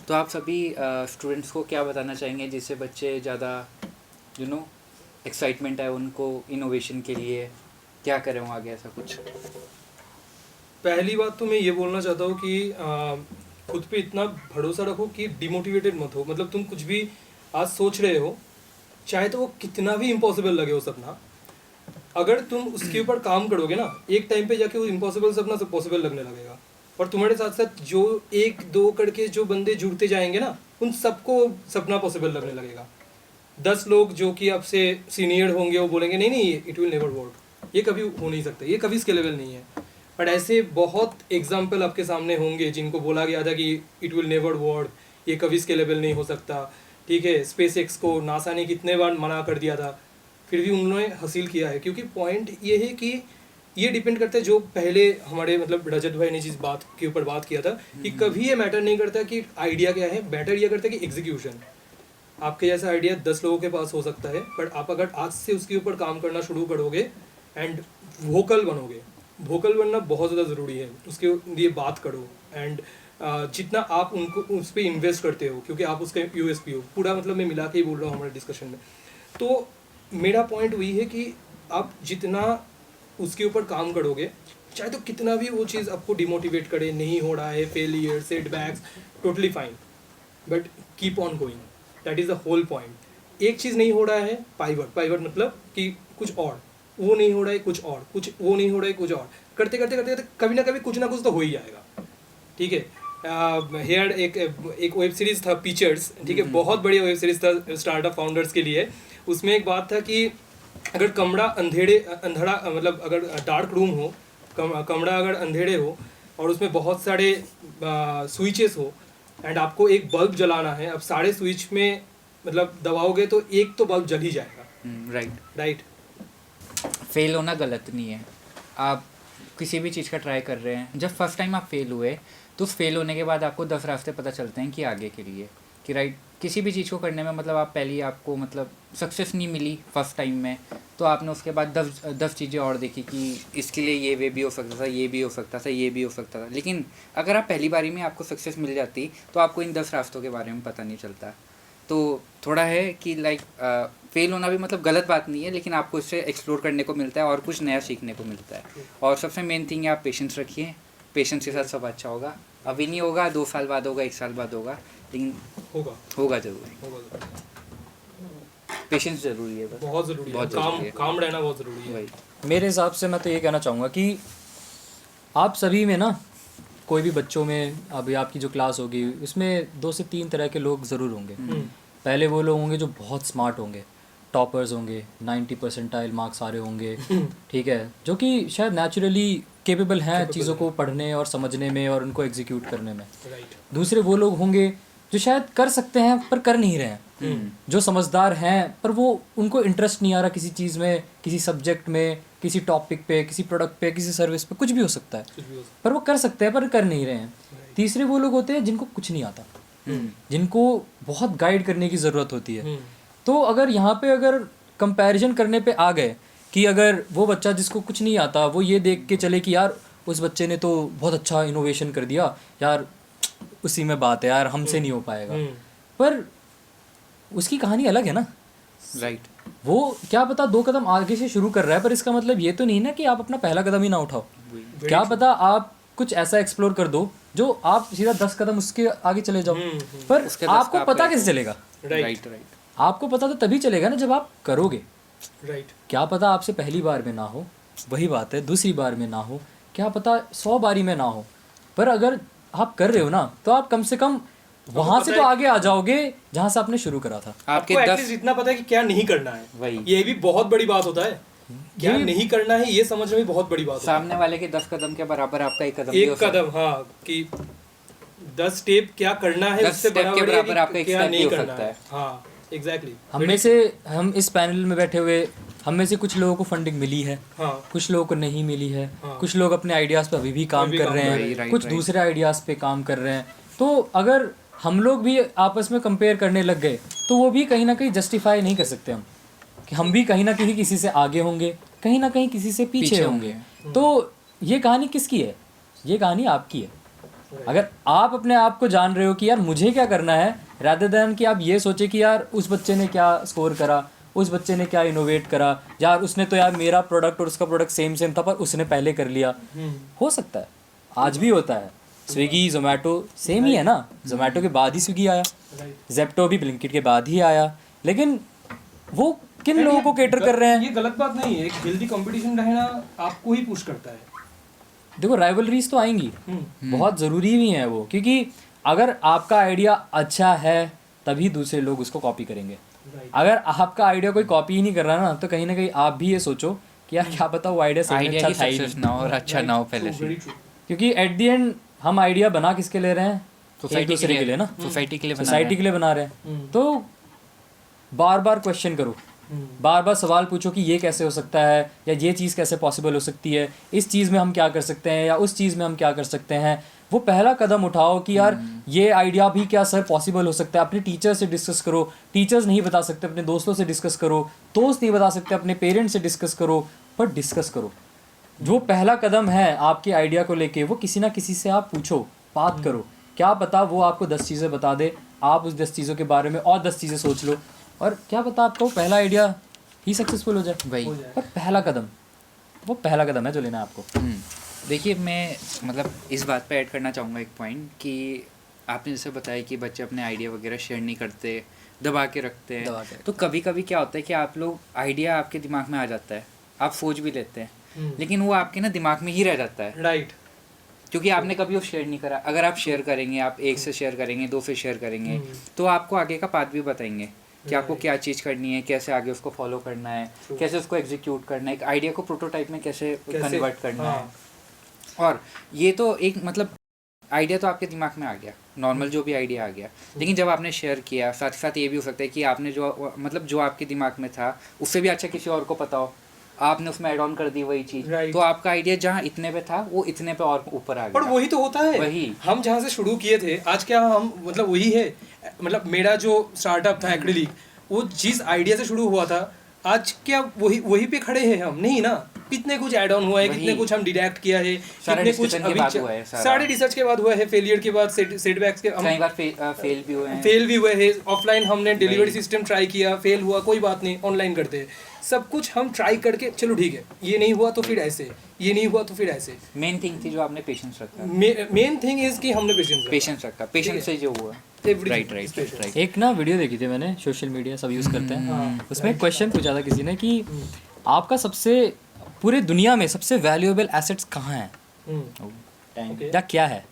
तो आप सभी स्टूडेंट्स को क्या बताना चाहेंगे जिससे बच्चे ज़्यादा एक्साइटमेंट है उनको इनोवेशन के लिए, क्या करें वो आगे ऐसा कुछ? पहली बात तो मैं ये बोलना चाहता हूँ कि खुद पे इतना भरोसा रखो कि डिमोटिवेटेड मत हो। मतलब तुम कुछ भी आज सोच रहे हो, चाहे तो वो कितना भी इम्पॉसिबल लगे वो सपना, अगर तुम उसके ऊपर काम करोगे ना, एक टाइम पे जाके वो इम्पॉसिबल सपना सब पॉसिबल लगने लगेगा। और तुम्हारे साथ साथ जो एक दो करके जो बंदे जुड़ते जाएंगे ना, उन सबको सपना पॉसिबल लगने लगेगा। 10 लोग जो कि आपसे सीनियर होंगे वो बोलेंगे नहीं नहीं इट विल नेवर वर्क, ये कभी हो नहीं सकता, ये कभी स्केलेबल नहीं है। बट ऐसे बहुत एग्जाम्पल आपके सामने होंगे जिनको बोला गया था कि इट विल नेवर वर्क, ये कभी स्केलेबल नहीं हो सकता। ठीक है, स्पेस एक्स को नासा ने कितने बार मना कर दिया था, फिर भी उन्होंने हासिल किया है। क्योंकि पॉइंट ये है कि ये डिपेंड करता है, जो पहले हमारे मतलब रजत भाई ने जिस बात के ऊपर बात किया था कि कभी ये मैटर नहीं करता कि आइडिया क्या है, मैटर ये करता है कि एग्जीक्यूशन। आपके जैसा आइडिया 10 लोगों के पास हो सकता है, बट आप अगर आज से उसके ऊपर काम करना शुरू करोगे एंड वोकल बनोगे, वोकल बनना बहुत ज़्यादा ज़रूरी है, उसके लिए बात करो। एंड जितना आप उनको उस पर इन्वेस्ट करते हो, क्योंकि आप उसका यूएसपी हो पूरा, मतलब मैं मिला के ही बोल रहा हूँ हमारे डिस्कशन में। तो मेरा पॉइंट वही है कि आप जितना उसके ऊपर काम करोगे, चाहे तो कितना भी वो चीज़ आपको डिमोटिवेट करे, नहीं हो रहा है, failure, setbacks, totally fine, but keep on going, that is the whole point. एक चीज़ नहीं हो रहा है, पाइवट मतलब कि कुछ और, वो नहीं हो रहा है कुछ और, कुछ वो नहीं हो रहा है कुछ और, करते करते करते करते कभी ना कभी कुछ ना कुछ तो हो ही जाएगा। ठीक है, हेयर एक वेब सीरीज था पिक्चर्स, ठीक है, बहुत बढ़िया वेब सीरीज था स्टार्टअप फाउंडर्स के लिए। उसमें एक बात था कि अगर कमरा अंधेरा मतलब अगर डार्क रूम हो, कमरा अगर अंधेरे हो और उसमें बहुत सारे स्विचेस हो एंड आपको एक बल्ब जलाना है, अब सारे स्विच में मतलब दबाओगे तो एक तो बल्ब जल ही जाएगा। राइट। फेल होना गलत नहीं है। आप किसी भी चीज़ का ट्राई कर रहे हैं, जब फर्स्ट टाइम आप फेल हुए तो फेल होने के बाद आपको 10 रास्ते पता चलते हैं कि आगे के लिए कि राइट, किसी भी चीज़ को करने में मतलब आप पहले ही आपको मतलब सक्सेस नहीं मिली फर्स्ट टाइम में, तो आपने उसके बाद 10 चीज़ें और देखी कि इसके लिए ये वे भी हो सकता था, ये भी हो सकता था, ये भी हो सकता था। लेकिन अगर आप पहली बारी में आपको सक्सेस मिल जाती तो आपको इन 10 रास्तों के बारे में पता नहीं चलता। तो थोड़ा है कि लाइक फेल होना भी मतलब गलत बात नहीं है, लेकिन आपको इससे एक्सप्लोर करने को मिलता है और कुछ नया सीखने को मिलता है। और सबसे मेन थिंग है आप पेशेंस रखिए, पेशेंस के साथ सब अच्छा होगा। अभी नहीं होगा, 2 साल बाद होगा, 1 साल बाद होगा, लेकिन होगा जरूर। पेशेंस जरूरी है, बहुत ज़रूरी है, काम रहना बहुत ज़रूरी है। मेरे हिसाब से मैं तो ये कहना चाहूँगा कि आप सभी में ना, कोई भी बच्चों में अभी आपकी जो क्लास होगी उसमें 2 से 3 तरह के लोग ज़रूर होंगे। पहले वो लोग होंगे जो बहुत स्मार्ट होंगे, टॉपर्स होंगे, 90 परसेंटाइल मार्क्स आ रहे होंगे, ठीक है, जो कि शायद नेचुरली केपेबल हैं चीज़ों को पढ़ने और समझने में और उनको एग्जीक्यूट करने में। दूसरे वो लोग होंगे जो शायद कर सकते हैं पर कर नहीं रहे हैं, जो समझदार हैं पर वो उनको इंटरेस्ट नहीं आ रहा किसी चीज़ में, किसी सब्जेक्ट में, किसी टॉपिक पे, किसी प्रोडक्ट पे, किसी सर्विस पे, कुछ भी हो सकता है, पर वो कर सकते हैं पर कर नहीं रहे हैं। तीसरे वो लोग होते हैं जिनको कुछ नहीं आता, जिनको बहुत गाइड करने की ज़रूरत होती है। तो अगर यहाँ पे अगर कंपैरिजन करने पे आ गए कि अगर वो बच्चा जिसको कुछ नहीं आता वो ये देख के चले कि यार उस बच्चे ने तो बहुत अच्छा इनोवेशन कर दिया, यार उसी में बात है यार, हमसे नहीं हो पाएगा, पर उसकी कहानी अलग है ना। राइट, वो क्या पता 2 कदम आगे से शुरू कर रहा है, पर इसका मतलब ये तो नहीं ना कि आप अपना पहला कदम ही ना उठाओ। क्या पता आप कुछ ऐसा एक्सप्लोर कर दो जो आप सीधा 10 कदम उसके आगे चले जाओ, पर आपको पता कैसे चलेगा? राइट, आपको पता तो तभी चलेगा ना जब आप करोगे। राइट, क्या पता आपसे पहली बार में ना हो, वही बात है, दूसरी बार में ना हो, क्या पता 100 बारी में ना हो, पर अगर आप कर रहे हो ना तो आप कम से कम वहां से तो आगे आ जाओगे जहां से आपने शुरू करा था। आपको एटलीस्ट इतना पता है कि क्या नहीं करना है, वही, ये भी बहुत बड़ी बात होता है। क्या नहीं करना है ये समझने में बहुत बड़ी बात होती है। सामने वाले के 10 कदम के बराबर आपका एक कदम, हाँ, कि 10 स्टेप क्या करना है उससे बराबर आपका एक स्टेप नहीं करना है। हाँ, एग्जैक्टली। हम इस पैनल में बैठे हुए हम में से कुछ लोगों को फंडिंग मिली है, कुछ लोगों को नहीं मिली है, कुछ लोग अपने आइडियाज़ पे अभी भी काम कर रहे हैं, कुछ दूसरे आइडियाज़ पे काम कर रहे हैं। तो अगर हम लोग भी आपस में कंपेयर करने लग गए तो वो भी कहीं ना कहीं जस्टिफाई नहीं कर सकते हम, कि हम भी कहीं ना कहीं किसी से आगे होंगे, कहीं ना कहीं किसी से पीछे होंगे। तो ये कहानी किसकी है? ये कहानी आपकी है। अगर आप अपने आप को जान रहे हो कि यार मुझे क्या करना है, रादर देन कि आप ये सोचे कि यार उस बच्चे ने क्या स्कोर करा, उस बच्चे ने क्या इनोवेट करा, यार उसने तो यार मेरा प्रोडक्ट और उसका प्रोडक्ट सेम सेम था पर उसने पहले कर लिया। हो सकता है, आज भी होता है। स्विगी जोमेटो सेम ही है ना, जोमेटो के बाद ही स्विगी आया, जेप्टो भी ब्लिंकिट के बाद ही आया, लेकिन वो किन लोगों को केटर कर रहे हैं? ये गलत बात नहीं है, एक हेल्दी कंपटीशन रहना आपको ही पुश करता है। देखो राइवलरीज तो आएंगी, बहुत ज़रूरी भी है वो, क्योंकि अगर आपका आइडिया अच्छा है तभी दूसरे लोग उसको कॉपी करेंगे। अगर आपका आइडिया कोई कॉपी ही नहीं कर रहा ना, तो कहीं ना कहीं आप भी ये सोचो कि यार क्या पता वो आइडिया सही में आइडिया अच्छा ही था ही सक्सेस नहीं। ना हो और अच्छा ना हो पहले से। क्योंकि एट द एंड हम आइडिया बना किसके ले रहे हैं? एक दूसरे के लिए ना, सोसाइटी के लिए बना सोसाइटी के लिए बना रहे हैं। तो बार बार क्वेश्चन करो, बार बार सवाल पूछो कि ये कैसे हो सकता है, या ये चीज़ कैसे पॉसिबल हो सकती है, इस चीज़ में हम क्या कर सकते हैं, या उस चीज़ में हम क्या कर सकते हैं। वो पहला कदम उठाओ कि यार ये आइडिया भी क्या सर पॉसिबल हो सकता है। अपने टीचर से डिस्कस करो, टीचर्स नहीं बता सकते अपने दोस्तों से डिस्कस करो, दोस्त नहीं बता सकते अपने पेरेंट्स से डिस्कस करो, पर डिस्कस करो। जो पहला कदम है आपके आइडिया को लेके, वो किसी ना किसी से आप पूछो, बात करो, क्या पता वो आपको 10 चीज़ें बता दे, आप उस 10 चीज़ों के बारे में और 10 चीज़ें सोच लो, और क्या पता आपका वो पहला आइडिया ही सक्सेसफुल हो जाए। वही। पर पहला कदम, वो पहला कदम है जो लेना है आपको। देखिए मैं मतलब इस बात पे ऐड करना चाहूँगा एक पॉइंट कि आपने जैसे बताया कि बच्चे अपने आइडिया वगैरह शेयर नहीं करते, दबा के रखते हैं। तो कभी कभी क्या होता है कि आप लोग आइडिया आपके दिमाग में आ जाता है, आप सोच भी लेते हैं, लेकिन वो आपके ना दिमाग में ही रह जाता है। राइट। क्योंकि आपने कभी वो शेयर नहीं करा। अगर आप शेयर करेंगे, आप एक से शेयर करेंगे, 2 से शेयर करेंगे, तो आपको आगे का पाथ भी बताएंगे कि आपको क्या चीज़ करनी है, कैसे आगे उसको फॉलो करना है, कैसे उसको एग्जीक्यूट करना है, एक आइडिया को प्रोटोटाइप में कैसे कन्वर्ट करना है। और ये तो एक मतलब आइडिया तो आपके दिमाग में आ गया, नॉर्मल जो भी आइडिया आ गया, लेकिन जब आपने शेयर किया, साथ ही साथ ये भी हो सकता है कि आपने जो मतलब जो आपके दिमाग में था उससे भी अच्छा किसी और को पता हो, आपने उसमें ऐड ऑन कर दी वही चीज़, तो आपका आइडिया जहाँ इतने पे था वो इतने पे और ऊपर आ गया। पर वही तो होता है, वही हम जहाँ से शुरू किए थे आज क्या हम मतलब वही है। मतलब मेरा जो स्टार्टअप था एक्रिलिक, वो जिस आइडिया से शुरू हुआ था आज क्या वही पे खड़े हैं हम? नहीं ना, कितने कुछ ऐड ऑन हुआ है, कितने कुछ हम डिडक्ट किया है, कितने कुछ अभी सारे रिसर्च के बाद हुआ है, फेलियर के बाद, सेटबैक्स के, कई बार फेल भी हुए हैं, फेल भी हुए हैं। ऑफलाइन हमने डिलीवरी सिस्टम ट्राई किया, फेल हुआ, कोई बात नहीं, ऑनलाइन करते हैं। सब कुछ हम ट्राई करके चलो ठीक है, ये नहीं हुआ तो फिर ऐसे, ये नहीं हुआ तो फिर ऐसे। मेन थिंग थी जो आपने पेशेंस रखा। मेन थिंग इज कि हमने पेशेंस रखा, पेशेंस से जो हुआ। राइट। एक ना वीडियो देखी थी मैंने, सोशल मीडिया सब यूज़ करते हैं, उसमें एक क्वेश्चन पूछा था किसी ने कि आपका सबसे पूरे दुनिया में सबसे वैल्यूएबल एसेट्स कहाँ हैं, या क्या है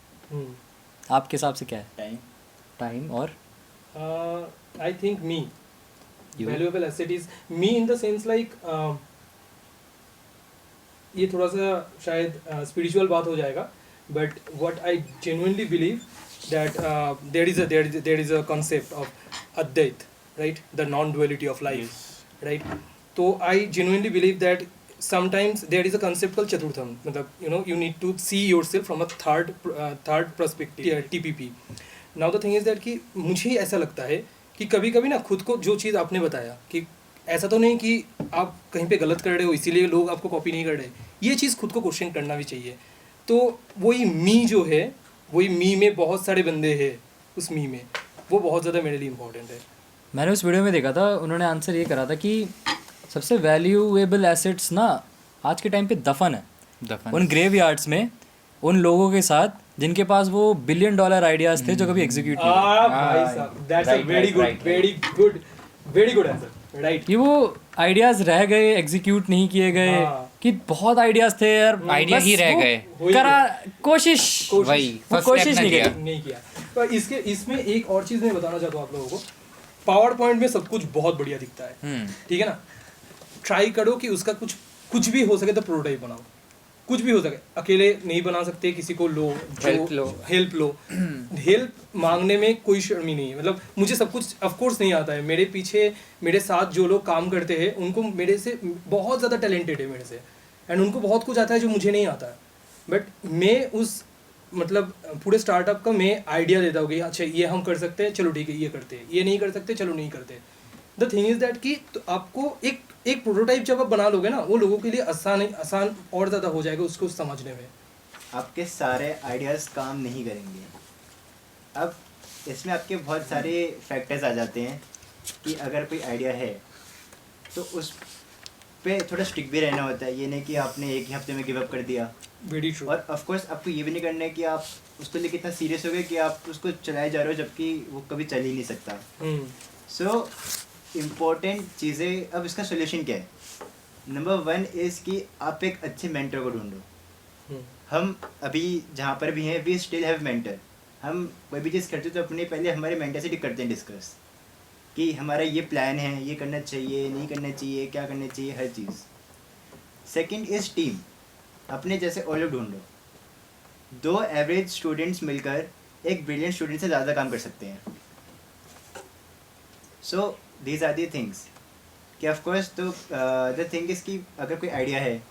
आपके हिसाब से? क्या है? टाइम और I think me valuable asset is me in the sense like ये थोड़ा सा शायद spiritual बात हो जाएगा, but what I genuinely believe that there is a concept of Advait, right, the non-duality of life, right? तो I genuinely believe that sometimes there is a concept called Chaturtham, मतलब you need to see yourself from a third perspective, TPP. Now the thing is that कि मुझे ऐसा लगता है कि कभी कभी ना खुद को, जो चीज़ आपने बताया कि ऐसा तो नहीं कि आप कहीं पे गलत कर रहे हो इसीलिए लोग आपको कॉपी नहीं कर रहे, ये चीज़ खुद को क्वेश्चन करना भी चाहिए। तो वही मी जो है, वही मी में बहुत सारे बंदे हैं, उस मी में वो बहुत ज़्यादा मेरे लिए इम्पोर्टेंट है। मैंने उस वीडियो में देखा था, उन्होंने आंसर ये करा था कि सबसे वैल्यूएबल एसेट्स ना आज के टाइम पे दफन है उन ग्रेवयार्ड्स में, उन लोगों के साथ जिनके पास वो $1 बिलियन आइडियाज थे जो कभी एग्जीक्यूट नहीं हुए। भाई साहब, that's a very good answer, right. कि वो आइडियाज रह गए, एग्जीक्यूट नहीं किए गए, कि बहुत आइडियाज थे यार, आइडिया ही रह गए, करा कोशिश नहीं किया। पर इसमें एक और चीज़ मैं बताना चाहता हूँ आप लोगों को, पावर पॉइंट में सब कुछ बहुत बढ़िया दिखता है, ठीक है ना। ट्राई करो कि उसका कुछ भी हो सके तो प्रोटोटाइप बनाओ, कुछ भी हो सके। अकेले नहीं बना सकते, किसी को हेल्प लो। हेल्प मांगने में कोई शर्मी नहीं है। मतलब मुझे सब कुछ ऑफ कोर्स नहीं आता है, मेरे पीछे मेरे साथ जो लोग काम करते हैं उनको मेरे से बहुत ज़्यादा टैलेंटेड है मेरे से, एंड उनको बहुत कुछ आता है जो मुझे नहीं आता है। बट मैं उस मतलब पूरे स्टार्टअप का मैं आइडिया देता हूँ कि अच्छा ये हम कर सकते हैं, चलो ठीक है ये करते हैं, ये नहीं कर सकते, चलो नहीं करते। द थिंग इज़ दैट कि तो आपको एक प्रोटोटाइप जब आप बना लोगे ना, वो लोगों के लिए आसान और ज़्यादा हो जाएगा उसको समझने में। आपके सारे आइडियाज़ काम नहीं करेंगे। अब इसमें आपके बहुत सारे फैक्टर्स आ जाते हैं कि अगर कोई आइडिया है तो उस पे थोड़ा स्ट्रिक्ट भी रहना होता है। ये नहीं कि आपने एक ही हफ्ते में गिव अप कर दिया। Very true. और ऑफ कोर्स आपको ये भी नहीं करना है कि आप उसको लेके इतना सीरियस हो गए कि आप उसको चलाए जा रहे हो जबकि वो कभी चल ही नहीं सकता। सो इम्पोर्टेंट चीज़ें, अब इसका सोल्यूशन क्या है? नंबर 1 इज़ कि आप एक अच्छे मेंटर को ढूंढो। हम अभी जहाँ पर भी हैं वी स्टिल हैव मेंटर। हम कोई भी चीज़ करते तो अपने पहले हमारे मेंटर से करते हैं डिस्कस कि हमारा ये प्लान है, ये करना चाहिए, नहीं करना चाहिए, क्या करना चाहिए, हर चीज़। Second is team. अपने जैसे और लोग ढूंढो। 2 एवरेज स्टूडेंट्स मिलकर एक ब्रिलियंट स्टूडेंट से ज़्यादा काम कर सकते हैं। So these are the things कि ऑफ कोर्स तो द थिंग इज़ कि अगर कोई आइडिया है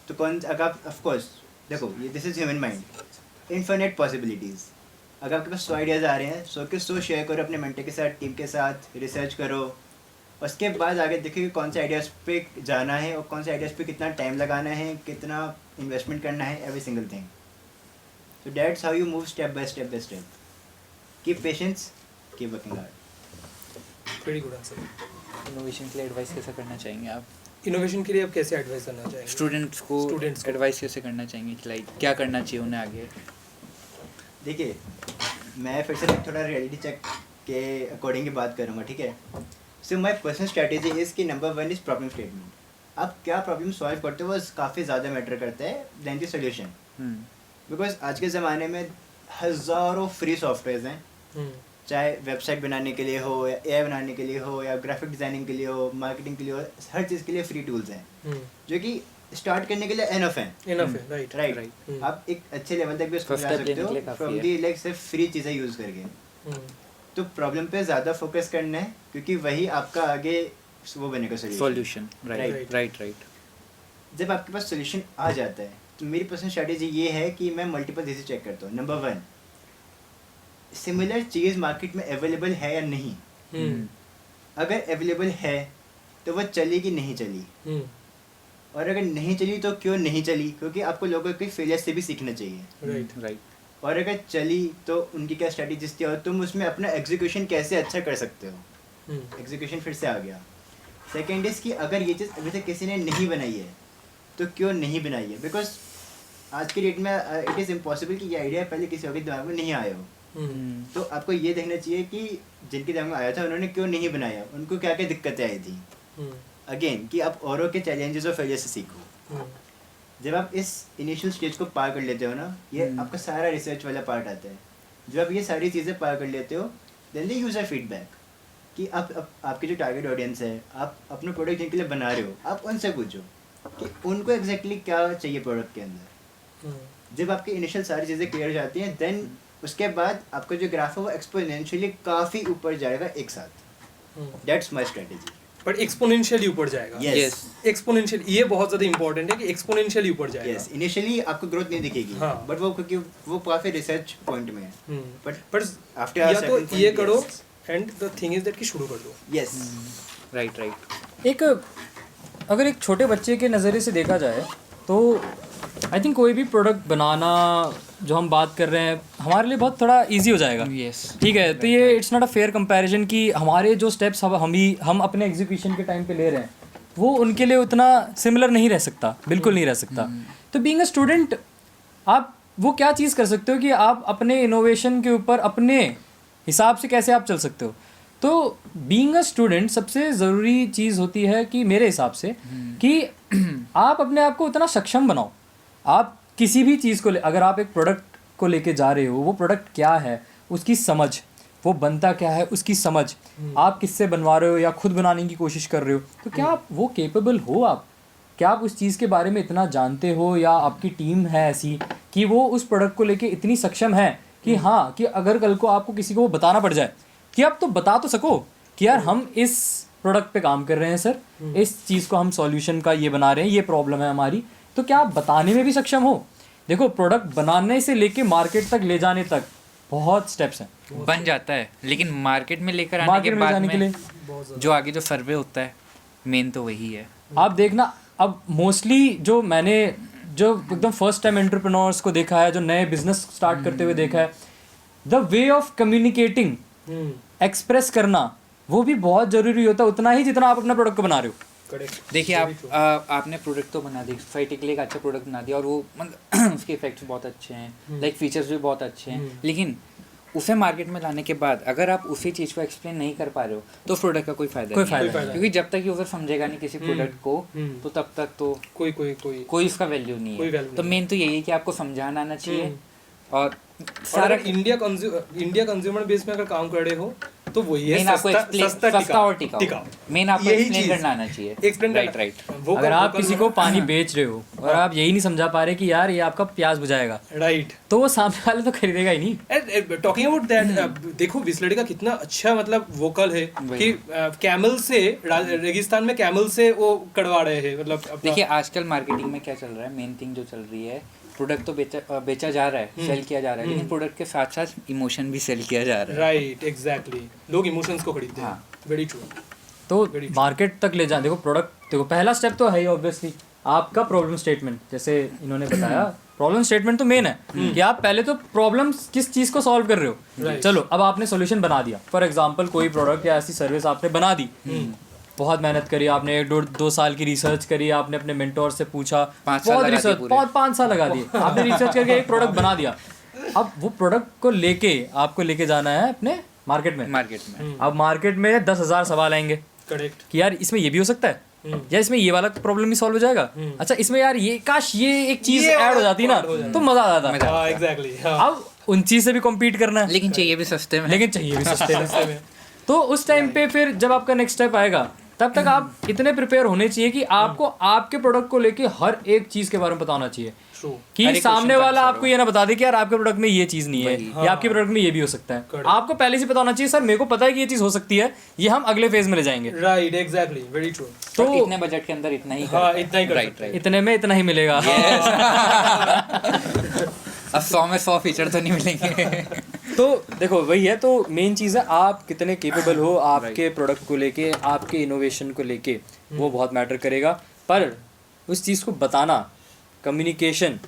तो अगर आप ऑफ कोर्स देखो, ये this is human mind, infinite possibilities. अगर आपके पास 100 आइडियाज़ आ रहे हैं, 100 के 100 शेयर करो अपने मेंटर के साथ, टीम के साथ, रिसर्च करो। उसके बाद आगे देखिए कि कौन से आइडियाज़ पे जाना है और कौन से आइडियाज़ पे कितना टाइम लगाना है, कितना इन्वेस्टमेंट करना है, every single thing. So that's how you move step by step by step. Keep patience, keep working hard. Very good answer. Innovation के लिए एडवाइस कैसे करना चाहेंगे आप? इनोवेशन के लिए आप कैसे एडवाइस करना चाहेंगे? स्टूडेंट्स को एडवाइस कैसे करना चाहेंगे कि लाइक क्या करना चाहिए उन्हें आगे? देखिए, मैं फिर से थोड़ा रियलिटी चेक के अकॉर्डिंग ही बात करूँगा, ठीक है? सो माई पर्सनल स्ट्रैटेजी इज़ कि नंबर 1 इज़ प्रॉब्लम स्टेटमेंट। आप क्या प्रॉब्लम सॉल्व करते हो वो काफ़ी ज़्यादा मैटर करता है देन द सोल्यूशन। बिकॉज आज के ज़माने में हज़ारों फ्री सॉफ्टवेयर हैं, चाहे वेबसाइट बनाने के लिए हो, या AI बनाने के लिए हो, या ग्राफिक डिज़ाइनिंग के लिए हो, मार्केटिंग के लिए हो, हर चीज़ के लिए फ्री टूल्स हैं जो कि स्टार्ट करने के लिए एनफ हैं। राइट। आप एक अच्छे लेवल तक भी उसको जा सकते हो फ्रॉम दी लाइक सिर्फ फ्री चीज़ें यूज़ करके। तो प्रॉब्लम पे ज़्यादा फोकस करना है क्योंकि वही आपका आगे वो बनेगा सॉल्यूशन। राइट। जब आपके पास सोल्यूशन आ जाता है तो मेरी पर्सनल स्ट्रैटेजी ये है कि मैं मल्टीपल चीज़ें चेक करता हूँ। नंबर 1, सिमिलर चीज़ मार्केट में अवेलेबल है या नहीं। अगर अवेलेबल है तो वो चलेगी नहीं चली, और अगर नहीं चली तो क्यों नहीं चली, क्योंकि आपको लोगों के फेलियर से भी सीखना चाहिए। राइट। और अगर चली तो उनकी क्या स्ट्रैटेजीज थी और तुम उसमें अपना एग्जीक्यूशन कैसे अच्छा कर सकते हो। एग्जीक्यूशन फिर से आ गया। सेकेंड इज़ कि अगर ये चीज़ अभी तक किसी ने नहीं बनाई है तो क्यों नहीं बनाई है, बिकॉज आज की डेट में इट इज़ इम्पॉसिबल कि ये आइडिया पहले किसी और के दिमाग में नहीं आया हो। तो आपको ये देखना चाहिए कि जिनके दिमाग में आया था उन्होंने क्यों नहीं बनाया, उनको क्या क्या दिक्कतें आई थी। अगेन कि आप औरों के चैलेंजेस और फेलियर से सीखो। जब आप इस इनिशियल स्टेज को पार कर लेते हो ना, ये आपका सारा रिसर्च वाला पार्ट आता है। जब आप ये सारी चीज़ें पार कर लेते हो देन द यूज़र फीडबैक कि आप आपके जो टारगेट ऑडियंस है, आप अपना प्रोडक्ट जिनके लिए बना रहे हो, आप उनसे पूछो कि उनको एग्जैक्टली क्या चाहिए प्रोडक्ट के अंदर। जब आपकी इनिशियल सारी चीज़ें क्लियर हो जाती हैं देन उसके बाद आपका जो ग्राफ है वो एक्सपोनेंशियली काफ़ी ऊपर जाएगा एक साथ। That's my strategy. But exponentially ऊपर जाएगा। Yes. एक्सपोनेंशियल, ये बहुत ज़्यादा इंपॉर्टेंट है कि एक्सपोनेंशियली ऊपर जाएगा। यस, इनिशियली आपको ग्रोथ नहीं दिखेगी, बट वो क्योंकि वो काफ़ी रिसर्च पॉइंट में है। बट आफ्टर या तो ये करो and the thing is that कि शुरू कर दो। Yes, right. एक अगर एक छोटे बच्चे के नज़रिए से देखा जाए तो आई थिंक कोई भी प्रोडक्ट बनाना जो हम बात कर रहे हैं हमारे लिए बहुत थोड़ा इजी हो जाएगा। यस, ठीक है। तो ये it's not a fair comparison कि हमारे जो स्टेप्स हम अपने एग्जीक्यूशन के टाइम पे ले रहे हैं वो उनके लिए उतना सिमिलर नहीं रह सकता, बिल्कुल नहीं रह सकता। तो बीइंग अ स्टूडेंट आप वो क्या चीज़ कर सकते हो कि आप अपने इनोवेशन के ऊपर अपने हिसाब से कैसे आप चल सकते हो। तो बीइंग अ स्टूडेंट सबसे ज़रूरी चीज़ होती है कि मेरे हिसाब से कि आप अपने आप को उतना सक्षम बनाओ। आप किसी भी चीज़ को अगर आप एक प्रोडक्ट को लेके जा रहे हो, वो प्रोडक्ट क्या है उसकी समझ, वो बनता क्या है उसकी समझ, आप किससे बनवा रहे हो या खुद बनाने की कोशिश कर रहे हो, तो क्या आप वो केपेबल हो, आप क्या आप उस चीज़ के बारे में इतना जानते हो या आपकी टीम है ऐसी कि वो उस प्रोडक्ट को लेके इतनी सक्षम है कि हाँ कि अगर कल को आपको किसी को वो बताना पड़ जाए कि आप तो बता तो सको कि यार हम इस प्रोडक्ट पे काम कर रहे हैं सर, इस चीज़ को हम सॉल्यूशन का ये बना रहे हैं, ये प्रॉब्लम है हमारी, तो क्या आप बताने में भी सक्षम हो। देखो प्रोडक्ट बनाने से लेके मार्केट तक ले जाने तक बहुत स्टेप्स हैं। बन जाता है लेकिन मार्केट में लेकर आने के बाद जाने के लिए जो आगे जो सर्वे होता है मेन तो वही है। आप देखना अब मोस्टली जो मैंने जो एकदम फर्स्ट टाइम एंटरप्रेन्योर्स को देखा है, जो नए बिजनेस स्टार्ट करते हुए देखा है, the way of communicating, express करना, वो भी बहुत ज़रूरी होता है, उतना ही जितना आप अपना प्रोडक्ट को बना रहे हो। करेक्ट। देखिए आपने प्रोडक्ट तो बना दी, सोसाइटी के लिए एक अच्छा प्रोडक्ट बना दिया और वो मतलब उसके इफेक्ट्स बहुत अच्छे हैं, लाइक फीचर्स भी बहुत अच्छे हैं, लेकिन उसे मार्केट में लाने के बाद अगर आप उसी चीज़ को एक्सप्लेन नहीं कर पा रहे हो तो उस प्रोडक्ट का कोई फ़ायदा नहीं है, क्योंकि जब तक यूज़र समझेगा नहीं किसी प्रोडक्ट को तो तब तक तो कोई उसका वैल्यू नहीं है। तो मेन तो यही है कि आपको समझाना आना चाहिए और सारा इंडिया कंज्यूमर बेस में अगर काम कर रहे हो तो वही है, सस्ता और टिकाऊ। मेन आपको एक्सप्लेन करना आना चाहिए। राइट। अगर आप किसी को पानी बेच रहे हो और आप यही नहीं समझा पा रहे कि यार ये आपका प्याज बुझाएगा, राइट, तो वो सामने वाले तो खरीदेगा ही नहीं। टॉकिंग अबाउट दैट, देखो बिस्लरी का कितना अच्छा मतलब वोकल है कि कैमल से, रेगिस्तान में कैमल से वो कड़वा रहे हैं मतलब। देखिए आजकल मार्केटिंग में क्या चल रहा है, मेन थिंग जो चल रही है, प्रोडक्ट तो बेचा जा रहा है, सेल किया जा रहा है, लेकिन प्रोडक्ट के साथ साथ इमोशन भी सेल किया जा रहा है। राइट, एग्जैक्टली, लोग इमोशंस को खरीदते हैं। Very true. तो मार्केट तक ले जाए, देखो प्रोडक्ट, देखो पहला स्टेप तो है ही ऑब्वियसली आपका प्रॉब्लम स्टेटमेंट, जैसे इन्होंने बताया प्रॉब्लम स्टेटमेंट तो मेन है कि आप पहले तो प्रॉब्लम किस चीज़ को सॉल्व कर रहे हो। चलो अब आपने सोल्यूशन बना दिया, फॉर एग्जांपल कोई प्रोडक्ट या ऐसी सर्विस आपने बना दी, बहुत मेहनत करी आपने, 1-2 साल की रिसर्च करी आपने, अपने मेंटोर से पूछा, बहुत रिसर्च, बहुत 5 साल लगा दिए आपने रिसर्च करके एक प्रोडक्ट बना दिया। अब वो प्रोडक्ट को लेके आपको लेके जाना है अपने मार्केट में। अब मार्केट में 10,000 सवाल आएंगे, करेक्ट, कि यार इसमें ये भी हो सकता है, या इसमें ये वाला प्रॉब्लम भी सॉल्व हो जाएगा, अच्छा इसमें यार ये काश ये एक चीज ऐड हो जाती ना तो मजा आ जाता। एग्जैक्टली। अब उन चीज से भी कम्पीट करना है, लेकिन चाहिए भी सस्ते में। तो उस टाइम पे फिर जब आपका नेक्स्ट स्टेप आएगा तब तक आप इतने प्रिपेयर होने चाहिए कि आपको आपके प्रोडक्ट को लेके हर एक चीज के बारे में पता होना चाहिए, कि सामने वाला आपको ये ना बता दे कि यार आपके प्रोडक्ट में ये चीज नहीं है, या आपके प्रोडक्ट में ये भी हो सकता है। आपको पहले से पता होना चाहिए, सर मेरे को पता है कि ये चीज हो सकती है, ये हम अगले फेज में ले जाएंगे। Right, exactly, very true. तो इतने बजट के अंदर इतना ही, इतना ही, राइट, इतने में इतना ही मिलेगा। अब 100 में 100 फीचर तो नहीं मिलेंगे। तो देखो वही है, तो मेन चीज़ है आप कितने केपेबल हो आपके प्रोडक्ट को लेके, आपके इनोवेशन को लेके, वो बहुत मैटर करेगा। पर उस चीज़ को बताना, communication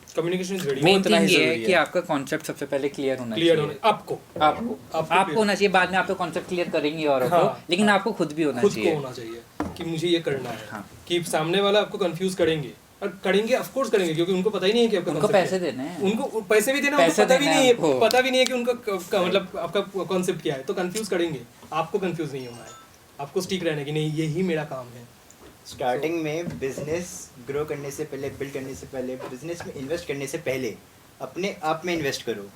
is very main thing ये है कि आपका कॉन्सेप्ट सबसे पहले क्लियर होना चाहिए। आपको होना चाहिए, बाद में आपका कॉन्सेप्ट क्लियर करेंगे और लेकिन आपको खुद भी होना चाहिए कि मुझे ये करना है, कि सामने वाला आपको कंफ्यूज करेंगे और करेंगे, ऑफ कोर्स करेंगे, क्योंकि उनको पता ही नहीं है कि आपका उनको पैसे देने हैं, उनको पैसे भी देना, उनको पता भी नहीं है कि उनका मतलब आपका कॉन्सेप्ट क्या है, तो कंफ्यूज करेंगे। आपको कंफ्यूज नहीं होना है, आपको स्टिक रहना कि नहीं यही मेरा काम है। स्टार्टिंग में बिजनेस ग्रो करने से पहले, बिल्ड करने से पहले, बिजनेस में इन्वेस्ट करने से पहले अपने आप में इन्वेस्ट करो,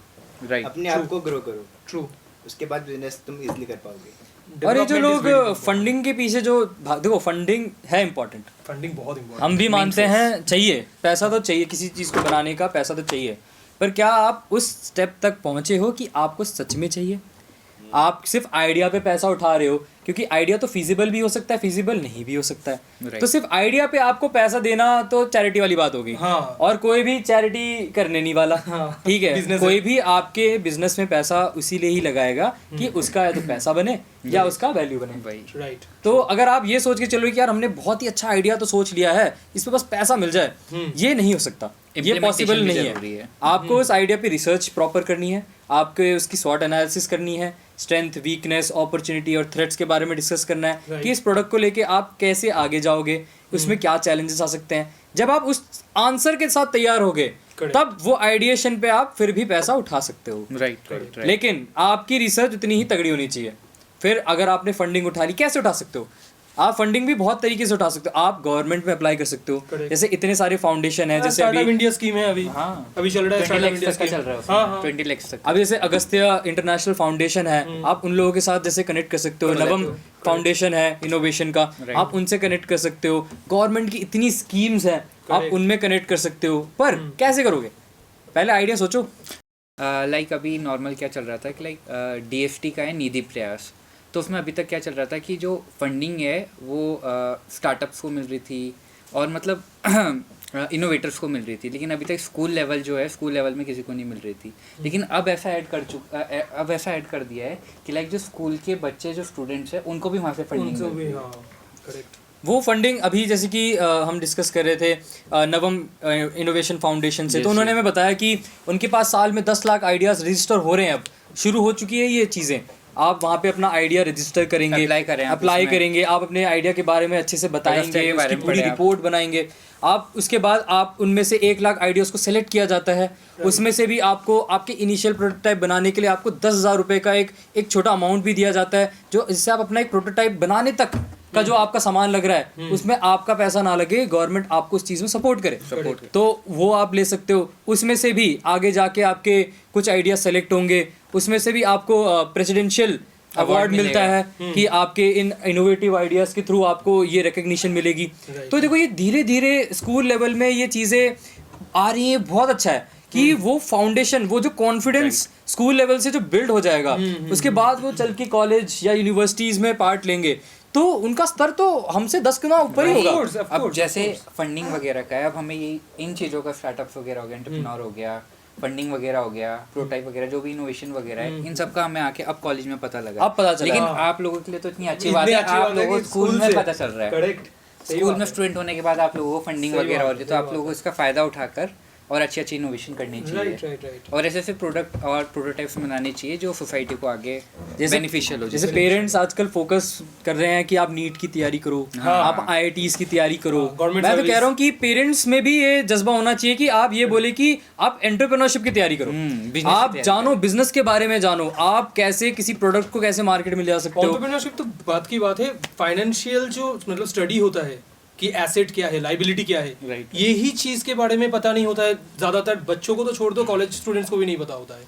राइट, अपने आप को ग्रो करो, ट्रू, उसके बाद बिजनेस तुम इजीली कर पाओगे। और ये जो लोग फंडिंग के पीछे जो देखो, फंडिंग है इम्पोर्टेंट, फंडिंग बहुत इम्पोर्टेंट, हम भी मानते हैं, चाहिए पैसा तो चाहिए, किसी चीज़ को बनाने का पैसा तो चाहिए, पर क्या आप उस स्टेप तक पहुँचे हो कि आपको सच में चाहिए? आप सिर्फ आइडिया पे पैसा उठा रहे हो, क्योंकि आइडिया तो फिजिबल भी हो सकता है, फिजिबल नहीं भी हो सकता है। तो सिर्फ आइडिया पे आपको पैसा देना तो चैरिटी वाली बात होगी। और कोई भी चैरिटी करने नहीं वाला, ठीक है, कोई भी आपके बिजनेस में पैसा उसीलिए ही लगाएगा कि उसका या तो पैसा बने या उसका वैल्यू बने। राइट। तो अगर आप ये सोच के चलो कि यार हमने बहुत ही अच्छा आइडिया तो सोच लिया है, इस पे बस पैसा मिल जाए, ये नहीं हो सकता, ये पॉसिबल नहीं है। आपको उस आइडिया पे रिसर्च प्रॉपर करनी है, आपको उसकी स्वॉट एनालिसिस करनी है, स्ट्रेंथ, वीकनेस, अपॉर्चुनिटी और थ्रेट्स के बारे में डिस्कस करना है कि इस प्रोडक्ट को लेके आप कैसे आगे जाओगे, उसमें क्या चैलेंजेस आ सकते हैं। जब आप उस आंसर के साथ तैयार होगे तब वो आइडिएशन पे आप फिर भी पैसा उठा सकते हो। राइट। लेकिन आपकी रिसर्च उतनी ही तगड़ी होनी चाहिए। फिर अगर आपने फंडिंग उठा ली, कैसे उठा सकते हो आप? फंडिंग भी बहुत तरीके से उठा सकते हो। आप गवर्नमेंट में अप्लाई कर सकते हो, जैसे इतने सारे फाउंडेशन है, जैसे अभी इंडिया स्कीम है, अभी अभी चल रहा है, 20 लाख तक का चल रहा है, 20 लाख तक। अब जैसे अगस्त्य इंटरनेशनल फाउंडेशन है, आप उन लोगों के साथ जैसे कनेक्ट कर सकते हो। नवम फाउंडेशन है इनोवेशन का, आप उनसे कनेक्ट कर सकते हो। गवर्नमेंट की इतनी स्कीम्स हैं, आप उनमें कनेक्ट कर सकते हो। पर कैसे करोगे, पहले आइडिया सोचो। लाइक अभी नॉर्मल क्या चल रहा था कि लाइक DFT का है निधि प्रयास, तो उसमें अभी तक क्या चल रहा था कि जो फंडिंग है वो स्टार्टअप्स को मिल रही थी और मतलब इनोवेटर्स को मिल रही थी, लेकिन अभी तक स्कूल लेवल जो है, स्कूल लेवल में किसी को नहीं मिल रही थी। लेकिन अब ऐसा ऐड कर दिया है कि लाइक जो स्कूल के बच्चे, जो स्टूडेंट्स हैं, उनको भी वहाँ से फंडिंग मिल रही है। वो फंडिंग अभी जैसे कि हम डिस्कस कर रहे थे नवम इनोवेशन फाउंडेशन से, तो उन्होंने हमें बताया कि उनके पास साल में 10 लाख आइडियाज़ रजिस्टर हो रहे हैं, अब शुरू हो चुकी है ये चीज़ें। आप वहाँ पे अपना आइडिया रजिस्टर करेंगे, अप्लाई करेंगे, आप अपने आइडिया के बारे में अच्छे से बताएंगे, उसकी पूरी रिपोर्ट बनाएंगे आप। उसके बाद आप उनमें से 1 लाख आइडियाज़ को सेलेक्ट किया जाता है, उसमें से भी आपको आपके इनिशियल प्रोटोटाइप बनाने के लिए आपको 10,000 रुपये का एक छोटा अमाउंट भी दिया जाता है, जो इससे आप अपना एक प्रोटोटाइप बनाने तक का जो आपका सामान लग रहा है उसमें आपका पैसा ना लगे, गवर्नमेंट आपको उस चीज़ में सपोर्ट करे। तो वो आप ले सकते हो। उसमें से भी आगे जाके आपके कुछ आइडिया सेलेक्ट होंगे, उसमें से भी आपको प्रेसिडेंशियल अवार्ड मिलता है कि आपके इन इनोवेटिव आइडियाज़ के थ्रू आपको ये रिकग्निशन मिलेगी। तो देखो ये धीरे धीरे स्कूल लेवल में ये चीज़ें आ रही हैं, बहुत अच्छा है कि वो फाउंडेशन, वो जो कॉन्फिडेंस स्कूल लेवल से जो बिल्ड हो जाएगा, उसके बाद वो चल के कॉलेज या यूनिवर्सिटीज़ में पार्ट लेंगे तो उनका स्तर तो हमसे 10 गुना ऊपर ही होगा। अब जैसे फंडिंग वगैरह का है, अब हमें ये इन चीज़ों का स्टार्टअप्स वगैरह हो गया, एंटरप्रेन्योर हो गया, फंडिंग वगैरह हो गया, प्रोटोटाइप वगैरह, जो भी इनोवेशन वगैरह है, इन सब का हमें आके अब कॉलेज में पता लगा। अब पता चला। लेकिन आप लोगों के लिए तो इतनी अच्छी बात है, आप लोगों को स्कूल में पता चल रहा है। करेक्ट। स्कूल में स्टूडेंट होने के बाद आप लोगों को फंडिंग वगैरह हो रही है, तो आप लोगों को इसका फ़ायदा उठाकर और अच्छी अच्छी इनोवेशन करनी चाहिए, और ऐसे ऐसे प्रोडक्ट और प्रोटोटाइप्स बनाने चाहिए जो सोसाइटी को आगे बेनिफिशियल हो। जैसे पेरेंट्स आजकल फोकस कर रहे हैं कि आप नीट की तैयारी करो, आप IITs की तैयारी करो। मैं तो कह रहा हूँ कि पेरेंट्स में भी ये जज्बा होना चाहिए कि आप ये बोले कि आप एंटरप्रेन्योरशिप की तैयारी करो, आप जानो, बिजनेस के बारे में जानो, आप कैसे किसी प्रोडक्ट को कैसे मार्केट में ले जा सकते हो। एंटरप्रेन्योरशिप तो बात की बात है, फाइनेंशियल जो मतलब स्टडी होता है कि एसेट क्या है, लाइबिलिटी क्या है, यही चीज के बारे में पता नहीं होता है ज्यादातर बच्चों को, तो छोड़ दो, कॉलेज स्टूडेंट्स को भी नहीं पता होता है।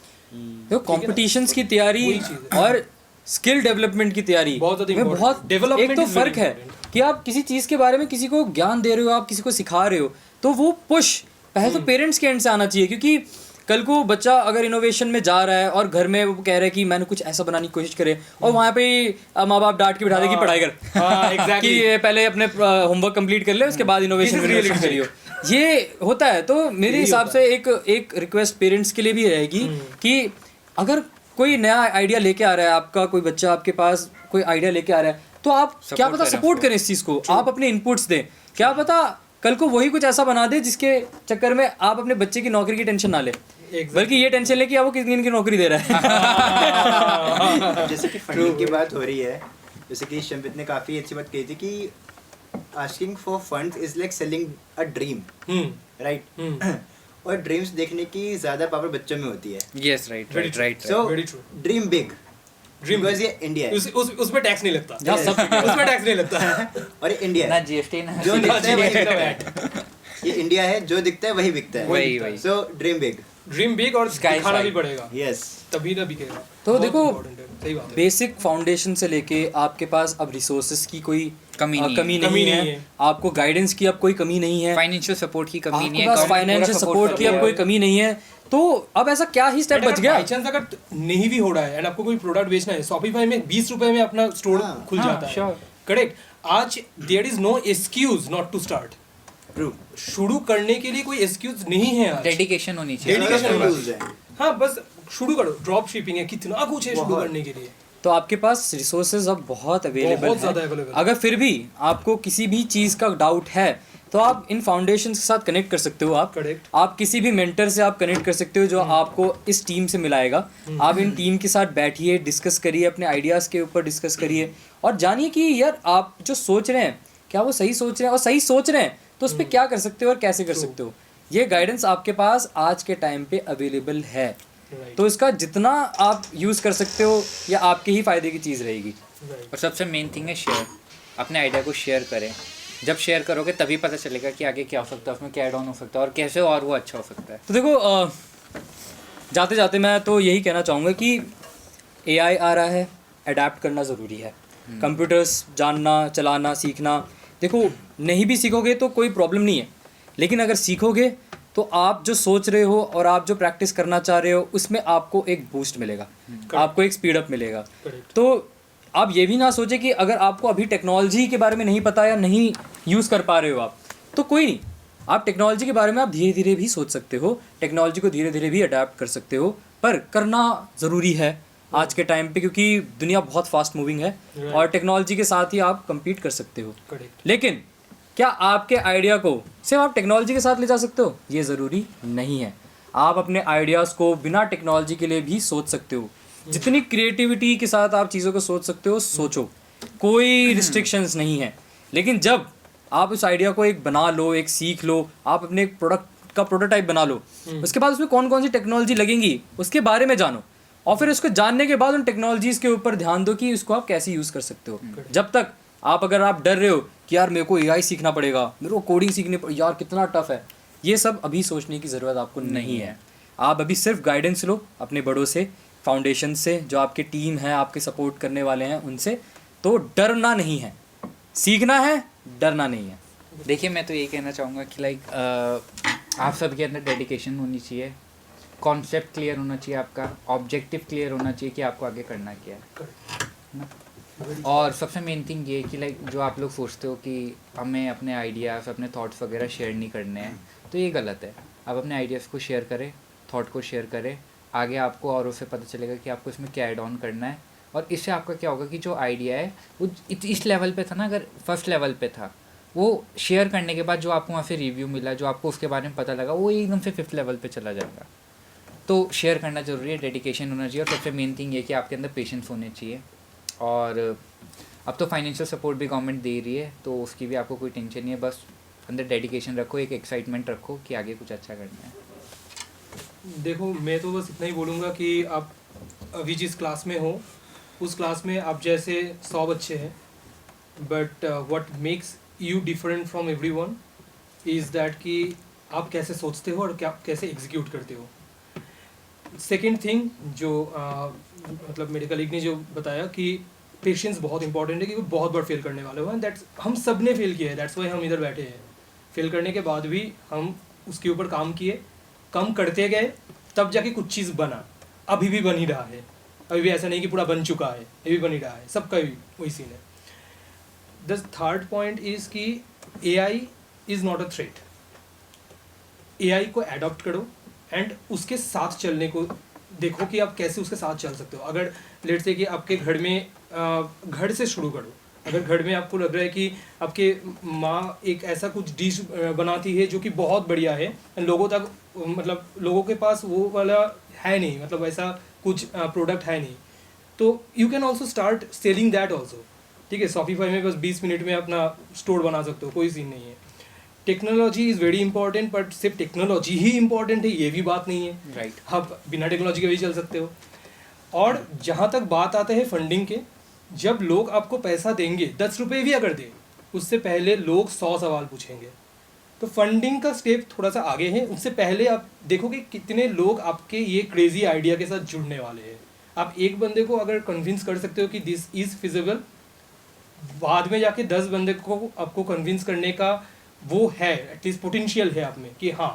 देखो कॉम्पिटिशन्स की तैयारी और स्किल डेवलपमेंट की तैयारी में बहुत एक तो फर्क है कि आप किसी चीज़ के बारे में किसी को ज्ञान दे रहे हो, आप किसी को सिखा रहे हो, तो वो पुश पहले तो पेरेंट्स के एंड से आना चाहिए। क्योंकि कल को बच्चा अगर इनोवेशन में जा रहा है और घर में वो कह रहा है कि मैंने कुछ ऐसा बनाने की कोशिश करे, और वहाँ पे माँ बाप डांट के बिठा दे कि पढ़ाई कर, कि ये पहले अपने होमवर्क कंप्लीट कर ले, उसके बाद इनोवेशन करियो, ये होता है। तो मेरे हिसाब से एक रिक्वेस्ट पेरेंट्स के लिए भी रहेगी कि अगर कोई नया आइडिया लेके आ रहा है, आपका कोई बच्चा आपके पास कोई आइडिया लेके आ रहा है, तो आप क्या पता सपोर्ट करें इस चीज़ को, आप अपने इनपुट्स दें। क्या पता कल को वही कुछ ऐसा बना दे जिसके चक्कर में आप अपने बच्चे की नौकरी की टेंशन ना ले, बल्कि ये टेंशन ले कि वो किस दिन की नौकरी दे रहा है। जैसे कि फंडिंग की बात हो रही है, जैसे कि शंबित ने काफ़ी अच्छी बात कही थी कि asking for funds is like selling a dream, right? और ड्रीम्स देखने की ज़्यादा पावर बच्चों में होती है। Yes, right. So dream big, because ये इंडिया है, उसमें टैक्स नहीं लगता, उसमें टैक्स नहीं लगता, और ये इंडिया ना है, जीएसटी ना जो दिखता है वही बिकता है। ये इंडिया है, जो दिखता है वही बिकता है। वही। सो ड्रीम बिग और दिखाना भी पड़ेगा, यस, तभी ना बिकेगा। तो देखो सही बात है, बेसिक फाउंडेशन से लेके आपके पास अब रिसोर्सेज की कोई कमी नहीं है, आपको गाइडेंस की अब कोई कमी नहीं है, फाइनेंशियल सपोर्ट की कमी नहीं है, आपके पास फाइनेंशियल सपोर्ट की अब कोई कमी नहीं है। तो अब ऐसा क्या ही स्टेप बच गया। बाई चांस अगर नहीं भी हो रहा है एंड आपको कोई प्रोडक्ट बेचना है, शॉपिफाई में 20 रुपए में अपना स्टोर खुल जाता है, करेक्ट। आज there is no excuse not to start, शुरू करने के लिए कोई एक्सक्यूज नहीं है। आज डेडिकेशन होनी चाहिए, डेडिकेशन, हाँ बस शुरू करो। ड्रॉप शिपिंग है, कितना कुछ है शुरू करने के लिए। तो आपके पास रिसोर्सेज अब बहुत अवेलेबल है। अगर फिर भी आपको किसी भी चीज़ का डाउट है तो आप इन फाउंडेशन के साथ कनेक्ट कर सकते हो। आप किसी भी मेंटर से आप कनेक्ट कर सकते हो जो आपको इस टीम से मिलाएगा। आप इन टीम के साथ बैठिए, डिस्कस करिए, अपने आइडियाज़ के ऊपर डिस्कस करिए और जानिए कि यार आप जो सोच रहे हैं क्या वो सही सोच रहे हैं, और सही सोच रहे हैं तो उस पर क्या कर सकते हो और कैसे कर सकते हो। ये गाइडेंस आपके पास आज के टाइम पे अवेलेबल है, तो इसका जितना आप यूज़ कर सकते हो ये आपके ही फ़ायदे की चीज़ रहेगी। और सबसे मेन थिंग है शेयर, अपने आइडिया को शेयर करें। जब शेयर करोगे तभी पता चलेगा कि आगे क्या हो सकता है, उसमें क्या ऐड ऑन हो सकता है और कैसे और वो अच्छा हो सकता है। तो देखो जाते जाते मैं तो यही कहना चाहूँगा कि AI आ रहा है, अडेप्ट करना ज़रूरी है। कंप्यूटर्स जानना, चलाना, सीखना, देखो नहीं भी सीखोगे तो कोई प्रॉब्लम नहीं है, लेकिन अगर सीखोगे तो आप जो सोच रहे हो और आप जो प्रैक्टिस करना चाह रहे हो उसमें आपको एक बूस्ट मिलेगा, आपको एक स्पीड अप मिलेगा। तो आप ये भी ना सोचे कि अगर आपको अभी टेक्नोलॉजी के बारे में नहीं पता या नहीं यूज़ कर पा रहे हो आप, तो कोई नहीं, आप टेक्नोलॉजी के बारे में आप धीरे धीरे भी सोच सकते हो, टेक्नोलॉजी को धीरे धीरे भी अडेप्ट कर सकते हो, पर करना ज़रूरी है। आज के टाइम पे, क्योंकि दुनिया बहुत फास्ट मूविंग है Right. और टेक्नोलॉजी के साथ ही आप compete कर सकते हो। करेक्ट। लेकिन क्या आपके आइडिया को सिर्फ आप टेक्नोलॉजी के साथ ले जा सकते हो? ये ज़रूरी नहीं है। आप अपने आइडियाज़ को बिना टेक्नोलॉजी के लिए भी सोच सकते हो। जितनी क्रिएटिविटी के साथ आप चीज़ों को सोच सकते हो, सोचो, कोई रिस्ट्रिक्शंस नहीं है। लेकिन जब आप उस आइडिया को एक बना लो, एक सीख लो, आप अपने एक प्रोडक्ट का प्रोटोटाइप बना लो, उसके बाद उसमें कौन कौन सी टेक्नोलॉजी लगेंगी उसके बारे में जानो, और फिर उसको जानने के बाद उन टेक्नोलॉजीज़ के ऊपर ध्यान दो कि उसको आप कैसे यूज़ कर सकते हो। जब तक अगर आप डर रहे हो कि यार मेरे को एआई सीखना पड़ेगा, मेरे को कोडिंग सीखनी पड़ेगी, यार कितना टफ है, ये सब अभी सोचने की ज़रूरत आपको नहीं है। आप अभी सिर्फ गाइडेंस लो अपने बड़ों से, फाउंडेशन से, जो आपके टीम है, आपके सपोर्ट करने वाले हैं, उनसे। तो डरना नहीं है, सीखना है, डरना नहीं है। देखिए, मैं तो यही कहना चाहूँगा कि आप सबके अंदर डेडिकेशन होनी चाहिए, कॉन्सेप्ट क्लियर होना चाहिए, आपका ऑब्जेक्टिव क्लियर होना चाहिए कि आपको आगे करना क्या है ना। और सबसे मेन थिंग ये कि जो आप लोग सोचते हो कि हमें अपने आइडियाज़, अपने थॉट्स वगैरह शेयर नहीं करने हैं, तो ये गलत है। आप अपने आइडियाज़ को शेयर करें, थॉट को शेयर करें, आगे आपको और उससे पता चलेगा कि आपको इसमें क्या ऐड ऑन करना है। और इससे आपका क्या होगा कि जो आइडिया है वो इस लेवल पे था ना, अगर फर्स्ट लेवल पे था, वो शेयर करने के बाद जो आपको वहाँ से रिव्यू मिला, जो आपको उसके बारे में पता लगा, वो एकदम से 5th लेवल पे चला जाएगा। तो शेयर करना ज़रूरी है, डेडिकेशन होना चाहिए, और सबसे मेन थिंग ये कि आपके अंदर पेशेंस होने चाहिए। और अब तो फाइनेंशियल सपोर्ट भी गवर्नमेंट दे रही है, तो उसकी भी आपको कोई टेंशन नहीं है। बस अंदर डेडिकेशन रखो, एक एक्साइटमेंट रखो कि आगे कुछ अच्छा करना है। देखो, मैं तो बस इतना ही बोलूँगा कि आप अभी जिस क्लास में हो, उस क्लास में आप जैसे 100 बच्चे हैं, but what makes you different from everyone is that कि आप कैसे सोचते हो और क्या कैसे एग्जीक्यूट करते हो। सेकेंड थिंग जो मतलब मेरे कलीग ने जो बताया कि पेशेंस बहुत इंपॉर्टेंट है, क्योंकि बहुत बार फेल करने वाले हो, एंड दैट्स हम सब ने फेल किया है, दैट्स वाई हम इधर बैठे हैं। फेल करने के बाद भी हम उसके ऊपर काम किए, कम करते गए, तब जाके कुछ चीज़ बना। अभी भी बन ही रहा है, अभी भी ऐसा नहीं कि पूरा बन चुका है, ये भी बन ही रहा है, सबका भी वही सीन है। द थर्ड पॉइंट इज़ कि AI is not a threat. AI को एडॉप्ट करो एंड उसके साथ चलने को देखो कि आप कैसे उसके साथ चल सकते हो। अगर लेट से कि आपके घर में घर से शुरू करो। अगर घर में आपको लग रहा है कि आपके माँ एक ऐसा कुछ डिश बनाती है जो कि बहुत बढ़िया है, लोगों तक मतलब लोगों के पास वो वाला है नहीं, मतलब ऐसा कुछ प्रोडक्ट है नहीं, तो you can also start selling that also. ठीक है, शॉपिफाई में बस 20 मिनट में अपना स्टोर बना सकते हो, कोई सीन नहीं है। Technology is very important, but सिर्फ टेक्नोलॉजी ही इंपॉर्टेंट है ये भी बात नहीं है। राइट। आप बिना टेक्नोलॉजी के भी चल सकते हो। और जहाँ तक बात आते हैं फंडिंग के, जब लोग आपको पैसा देंगे, 10 रुपये भी अगर दें, उससे पहले लोग 100 सवाल पूछेंगे। तो फंडिंग का स्टेप थोड़ा सा आगे है, उससे पहले आप देखो कि कितने लोग आपके ये क्रेजी आइडिया के साथ जुड़ने वाले हैं। आप एक बंदे को अगर कन्विंस कर सकते हो कि दिस इज़ फिजिबल, बाद में जाके 10 बंदे को आपको कन्विंस करने का वो है, एटलीस्ट पोटेंशियल है आप में कि हाँ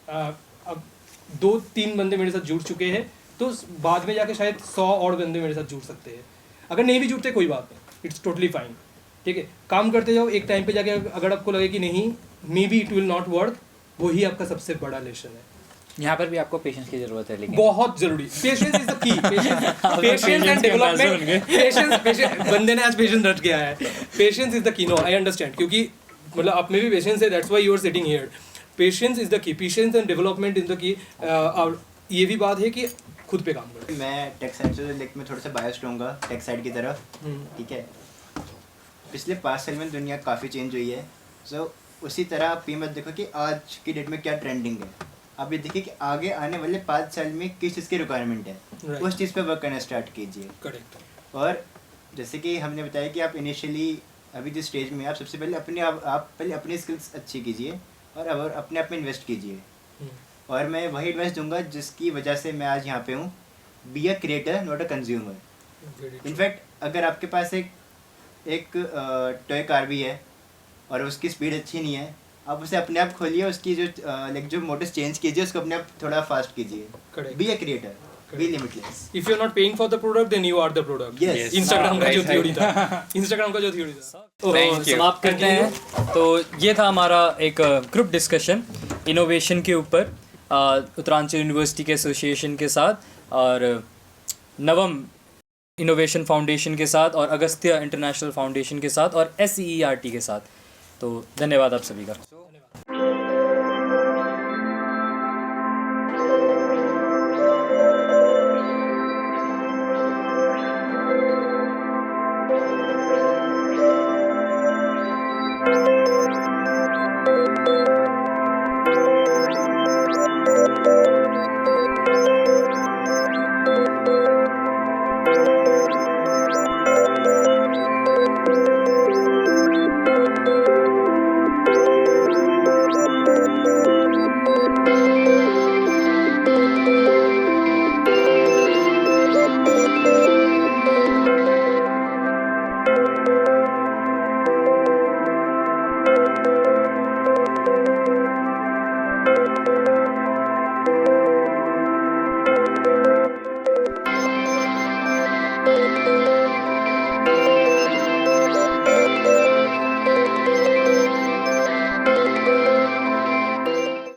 अब 2-3 बंदे मेरे साथ जुड़ चुके हैं, तो बाद में जाके शायद 100 और बंदे मेरे साथ जुड़ सकते हैं। अगर नहीं भी जुड़ते कोई बात नहीं, इट्स टोटली फाइन। ठीक है, काम करते जाओ, एक टाइम पे जाके अगर आपको लगे कि नहीं may be it will not work, वही आपका सबसे बड़ा लेसन है। यहाँ पर भी आपको पेशेंस की ज़रूरत है, लेकिन बहुत जरूरी, patience is the key. Patience and development, patience बंदे ने आज पेशेंस रट गया है। Patience is the key, no I understand, क्योंकि मतलब आप में भी पेशेंस है, that's why you are sitting here. Patience is the key, patience and development is the key. और ये भी बात है कि खुद पे काम करो। मैं टेक साइड से लाइक मैं थोड़ा सा बायस्ड रहूँगा टेक साइड की तरफ। ठीक है, पिछले 5 साल में दुनिया काफ़ी चेंज हुई है। सो उसी तरह आप ये मत देखो कि आज की डेट में क्या ट्रेंडिंग है, आप ये देखिए कि आगे आने वाले 5 साल में किस चीज़ की रिक्वायरमेंट है, Right. उस चीज़ पे वर्क करना स्टार्ट कीजिए। करेक्ट। और जैसे कि हमने बताया कि आप इनिशियली अभी जिस स्टेज में आप सबसे पहले आप पहले अपनी स्किल्स अच्छी कीजिए और अपने आप में इन्वेस्ट कीजिए। और मैं वही एडवाइस दूंगा जिसकी वजह से मैं आज यहाँ पे हूँ, B a creator not a consumer. In fact अगर आपके पास एक टॉय कार भी है और उसकी स्पीड अच्छी नहीं है, आप उसे अपने आप खोलिए, उसकी जो मोटर्स चेंज कीजिए, उसको अपने आप थोड़ा फास्ट कीजिए। Correct. Be a creator, be limitless. If you are not paying for the product then you are the product. Yes. Instagram का जो Right, थ्योरी था, इंस्टाग्राम का जो थ्योरी था। तो Thank you. समाप्त करते हैं। तो ये था हमारा एक ग्रुप डिस्कशन इनोवेशन के ऊपर उत्तरांचल यूनिवर्सिटी के एसोसिएशन के साथ, और नवम इनोवेशन फाउंडेशन के साथ और अगस्त्य इंटरनेशनल फाउंडेशन के साथ और SCERT के साथ। तो धन्यवाद आप सभी का।